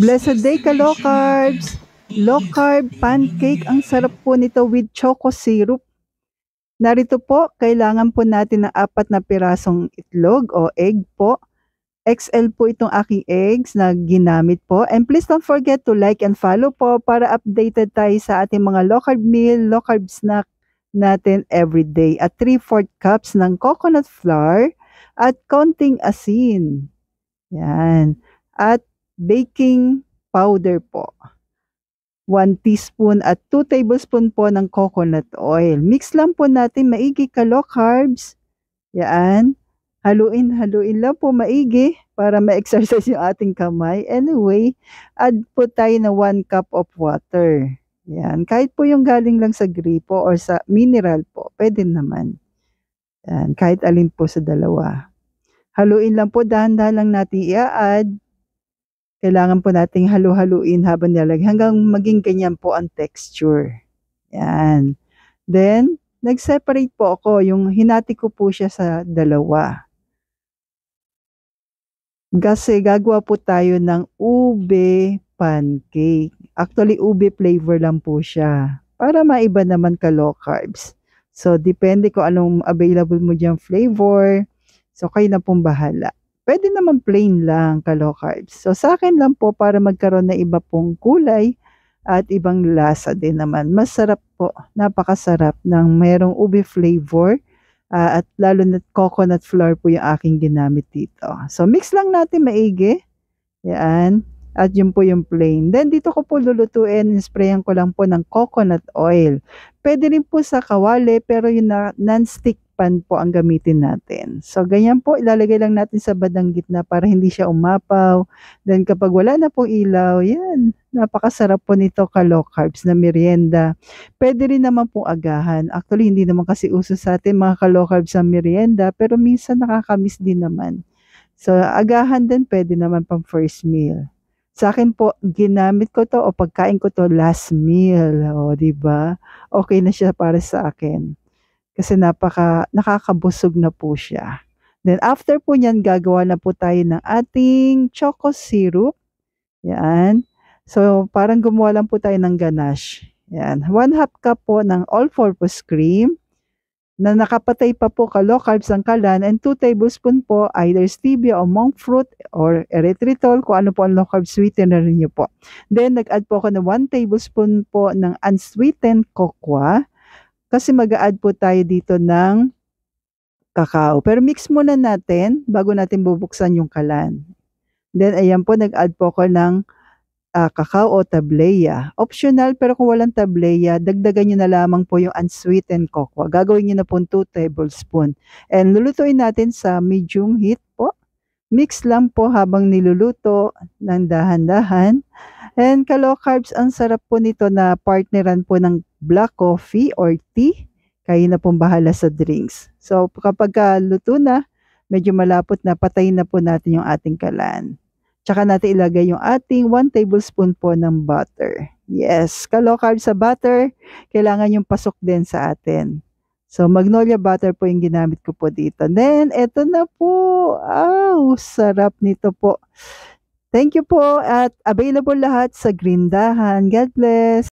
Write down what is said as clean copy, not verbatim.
Blessed day ka, low carbs! Low carb pancake, ang sarap po nito with choco syrup. Narito po, kailangan po natin ng 4 na pirasong itlog o egg po. XL po itong aking eggs na ginamit po. And please don't forget to like and follow po para updated tayo sa ating mga low carb meal, low carb snack natin every day. At 3/4 cups ng coconut flour at konting asin. Yan. At baking powder po. 1 teaspoon at 2 tablespoon po ng coconut oil. Mix lang po natin maigi ka low carbs. Yan. Haluin lang po maigi para ma-exercise yung ating kamay. Anyway, add po tayo na 1 cup of water. Yan. Kahit po yung galing lang sa gripo or sa mineral po, pwede naman. Yan. Kahit alin po sa dalawa. Haluin lang po, dahan-dahan lang natin i-add. Kailangan po nating halu-haluin habang nilalagay hanggang maging ganyan po ang texture. Yan. Then, nag-separate po ako. Yung hinati ko po siya sa dalawa. Kasi gagawa po tayo ng ube pancake. Actually, ube flavor lang po siya. Para maiba naman ka low carbs. So, depende kung anong available mo diyang flavor. So, kayo na pong bahala. Pwede naman plain lang ka low carbs. So, sa akin lang po para magkaroon na iba pong kulay at ibang lasa din naman. Masarap po. Napakasarap ng mayroong ube flavor. At lalo na coconut flour po yung aking ginamit dito. So, mix lang natin maigi. Yan. At yun po yung plain. Then, dito ko po lulutuin. Sprayan ko lang po ng coconut oil. Pwede rin po sa kawali, pero yung non-stick pan po ang gamitin natin. So, ganyan po. Ilalagay lang natin sa bandang gitna para hindi siya umapaw. Then, kapag wala na pong ilaw, yan. Napakasarap po nito ka low carbs na merienda. Pwede rin naman pong agahan. Actually, hindi naman kasi uso sa atin mga ka low carbs na merienda, pero minsan nakakamiss din naman. So, agahan din pwede naman pang first meal. Sa akin po, ginamit ko to o pagkain ko to last meal. O, diba? Okay na siya para sa akin. Kasi nakakabusog na po siya. Then, after po niyan, gagawa na po tayo ng ating choco syrup. Yan. So, parang gumawa lang po tayo ng ganache. Yan. 1/2 cup po ng all-purpose cream na nakapatay pa po ka low carbs ang kalan and 2 tablespoon po either stevia o monk fruit or erythritol kung ano po ang low carb sweetener niyo po. Then nag-add po ako ng 1 tablespoon po ng unsweetened cocoa kasi mag-add po tayo dito ng kakao. Pero mix muna natin bago natin bubuksan yung kalan. Then ayan po nag-add po ako ng kakao o tableya. Optional pero kung walang tableya, dagdagan nyo na lamang po yung unsweetened cocoa. Gagawin nyo na po 2 tablespoon. And lulutuin natin sa medium heat po. Mix lang po habang niluluto ng dahan-dahan. And ka-low carbs, ang sarap po nito na partneran po ng black coffee or tea. Kayo na pong bahala sa drinks. So kapag luto na, medyo malapot na, patayin na po natin yung ating kalan. Tsaka natin ilagay yung ating 1 tablespoon po ng butter. Yes, ka-low carb sa butter, kailangan yung pasok din sa atin. So, magnolia butter po yung ginamit ko po dito. Then, eto na po. Sarap nito po. Thank you po at available lahat sa Grindahan. God bless.